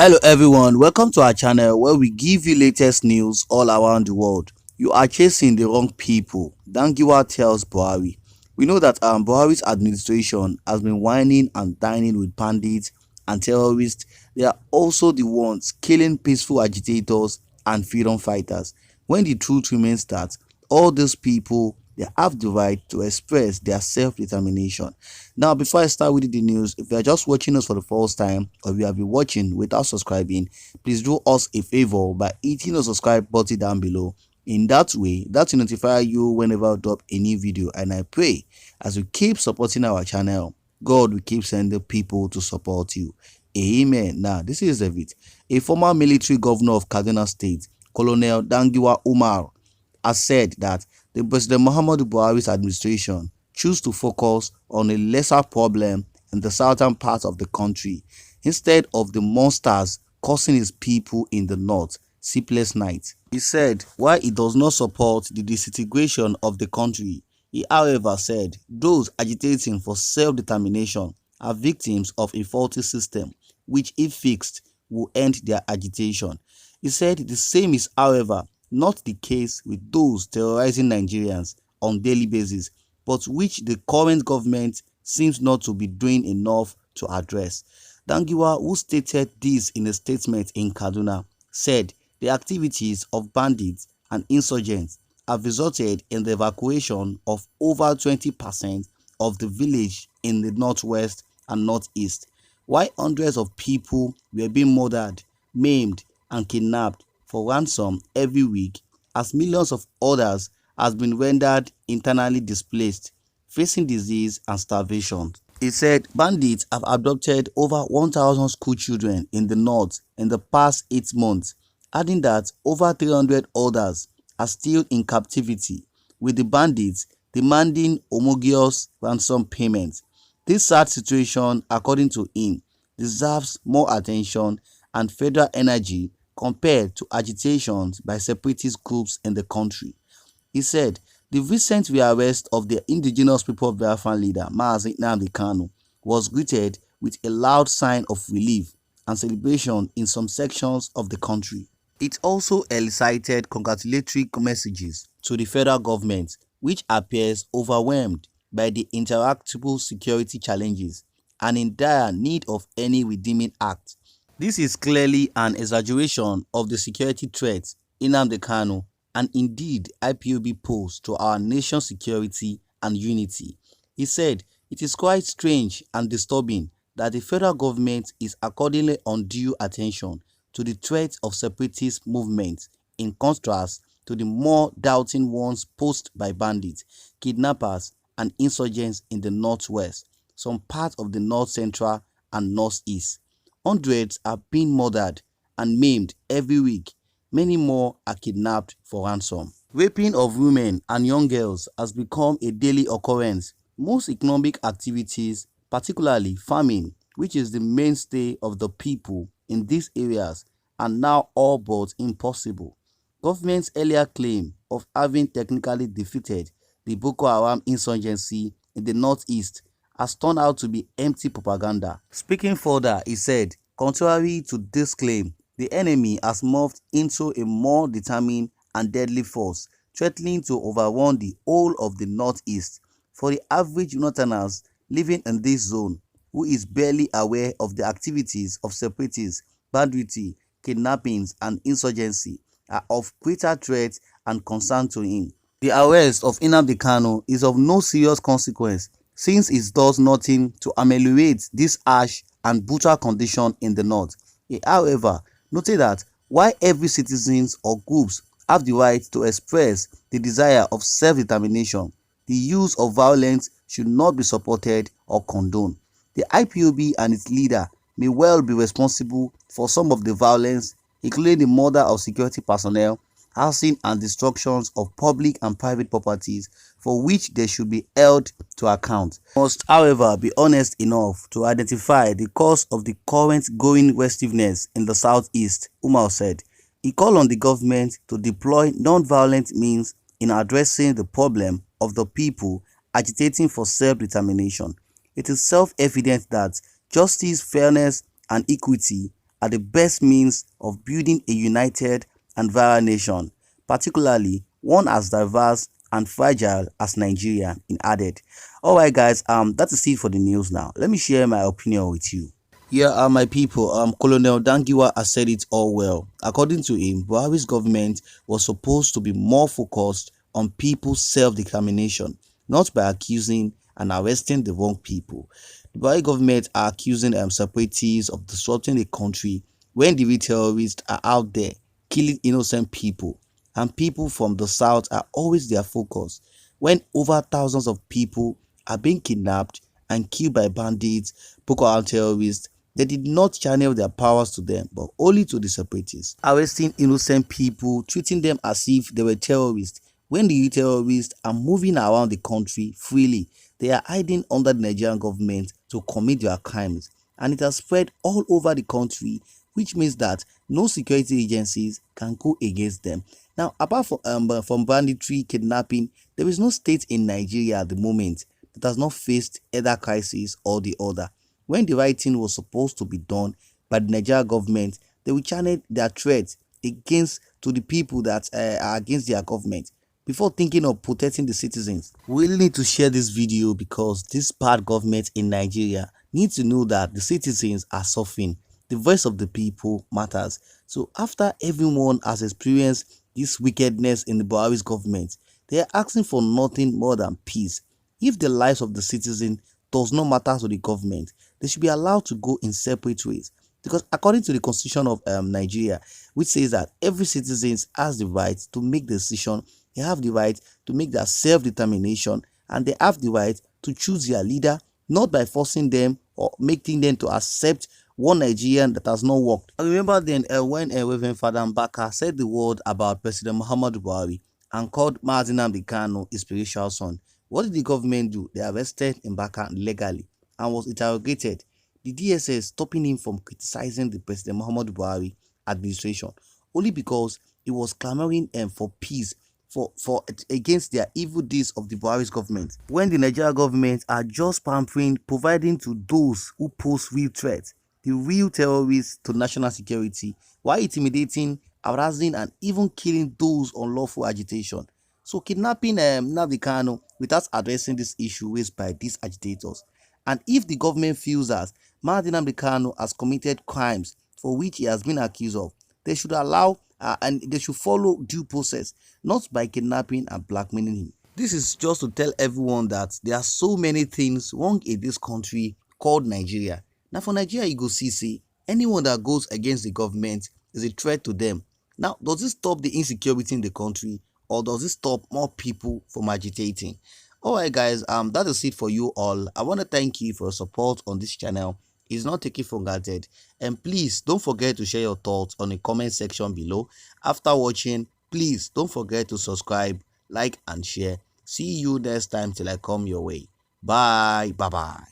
Hello everyone, welcome to our channel where we give you latest news all around the world. You are chasing the wrong people, Dangiwa tells Buhari. We know that Buhari's administration has been whining and dining with bandits and terrorists. They are also the ones killing peaceful agitators and freedom fighters. When the truth remains that all these people, they have the right to express their self-determination. Now, before I start with the news, if you are just watching us for the first time or you have been watching without subscribing, please do us a favor by hitting the subscribe button down below. In that way, that will notify you whenever I drop a new video, and I pray as you keep supporting our channel, God will keep sending people to support you. Amen. Now, this is David. A former military governor of Kaduna State, Colonel Dangiwa Umar, has said that the President Muhammadu Buhari's administration choose to focus on a lesser problem in the southern part of the country instead of the monsters causing his people in the north sleepless nights. He said while he does not support the disintegration of the country, he however said those agitating for self-determination are victims of a faulty system which, if fixed, will end their agitation. He said the same is however not the case with those terrorizing Nigerians on daily basis, but which the current government seems not to be doing enough to address. Dangiwa, who stated this in a statement in Kaduna, said the activities of bandits and insurgents have resulted in the evacuation of over 20% of the village in the northwest and northeast, while hundreds of people were being murdered, maimed, and kidnapped for ransom every week, as millions of others has been rendered internally displaced, facing disease and starvation. He said bandits have abducted over 1,000 school children in the north in the past 8 months, adding that over 300 others are still in captivity, with the bandits demanding homologous ransom payments. This sad situation, according to him, deserves more attention and federal energy compared to agitations by separatist groups in the country. He said the recent rearrest of the indigenous people of Biafran leader Mazi Nnamdi Kanu was greeted with a loud sign of relief and celebration in some sections of the country. It also elicited congratulatory messages to the federal government, which appears overwhelmed by the interactable security challenges and in dire need of any redeeming act. This is clearly an exaggeration of the security threats Nnamdi Kanu and indeed IPOB pose to our nation's security and unity. He said it is quite strange and disturbing that the federal government is according undue attention to the threat of separatist movements in contrast to the more doubting ones posed by bandits, kidnappers, and insurgents in the northwest, some parts of the north central and northeast. Hundreds are being murdered and maimed every week. Many more are kidnapped for ransom. Raping of women and young girls has become a daily occurrence. Most economic activities, particularly farming, which is the mainstay of the people in these areas, are now all but impossible. Government's earlier claim of having technically defeated the Boko Haram insurgency in the northeast has turned out to be empty propaganda. Speaking further, he said, contrary to this claim, the enemy has morphed into a more determined and deadly force, threatening to overrun the whole of the northeast. For the average northerners living in this zone, who is barely aware of the activities of separatists, banditry, kidnappings, and insurgency, are of greater threat and concern to him. The arrest of Nnamdi Kanu is of no serious consequence, since it does nothing to ameliorate this harsh and brutal condition in the north. He, however, noted that while every citizen or groups have the right to express the desire of self-determination, the use of violence should not be supported or condoned. The IPOB and its leader may well be responsible for some of the violence, including the murder of security personnel, housing and destructions of public and private properties, for which they should be held to account. Must, however, be honest enough to identify the cause of the current growing restiveness in the southeast, Umar said. He called on the government to deploy non-violent means in addressing the problem of the people agitating for self-determination. It is self-evident that justice, fairness, and equity are the best means of building a united and viral nation, particularly one as diverse and fragile as Nigeria in added. Alright guys, that is it for the news now. Let me share my opinion with you. Yeah, my people, Colonel Dangiwa has said it all well. According to him, Buhari's government was supposed to be more focused on people's self-determination, not by accusing and arresting the wrong people. The Buhari government are accusing separatists of disrupting the country when the real terrorists are out there killing innocent people, and people from the south are always their focus when over thousands of people are being kidnapped and killed by bandits, Boko Haram terrorists. They did not channel their powers to them, but only to the separatists, arresting innocent people, treating them as if they were terrorists. When the terrorists are moving around the country freely, they are hiding under the Nigerian government to commit their crimes, and it has spread all over the country, which means that no security agencies can go against them. Now, apart from banditry, kidnapping, there is no state in Nigeria at the moment that has not faced either crisis or the other. When the right thing was supposed to be done by the Nigerian government, they will channel their threats against to the people that are against their government before thinking of protecting the citizens. We really need to share this video because this bad government in Nigeria needs to know that the citizens are suffering. The voice of the people matters. So after everyone has experienced this wickedness in the Buhari's government, they are asking for nothing more than peace. If the lives of the citizen does not matter to the government, they should be allowed to go in separate ways. Because according to the constitution of Nigeria, which says that every citizen has the right to make the decision, they have the right to make their self-determination, and they have the right to choose their leader, not by forcing them or making them to accept one Nigerian that has not worked. I remember then when Reverend Father Mbaka said the word about President Muhammadu Buhari and called Mazi Nnamdi Kanu his spiritual son. What did the government do? They arrested Mbaka legally and was interrogated. The DSS stopping him from criticizing the President Muhammadu Buhari administration only because he was clamoring for peace for against their evil deeds of the Buhari's government. When the Nigerian government are just pampering, providing to those who pose real threats, the real terrorists to national security, while intimidating, harassing, and even killing those on lawful agitation. So kidnapping Nnamdi Kanu without addressing this issue raised by these agitators. And if the government feels that Mazi Nnamdi Kanu has committed crimes for which he has been accused of, they should allow and they should follow due process, not by kidnapping and blackmailing him. This is just to tell everyone that there are so many things wrong in this country called Nigeria. Now for Nigeria, you go see anyone that goes against the government is a threat to them. Now, does this stop the insecurity in the country, or does it stop more people from agitating? Alright guys, that is it for you all. I want to thank you for your support on this channel. It's not taken for granted, and please don't forget to share your thoughts on the comment section below. After watching, please don't forget to subscribe, like and share. See you next time till I come your way. Bye bye.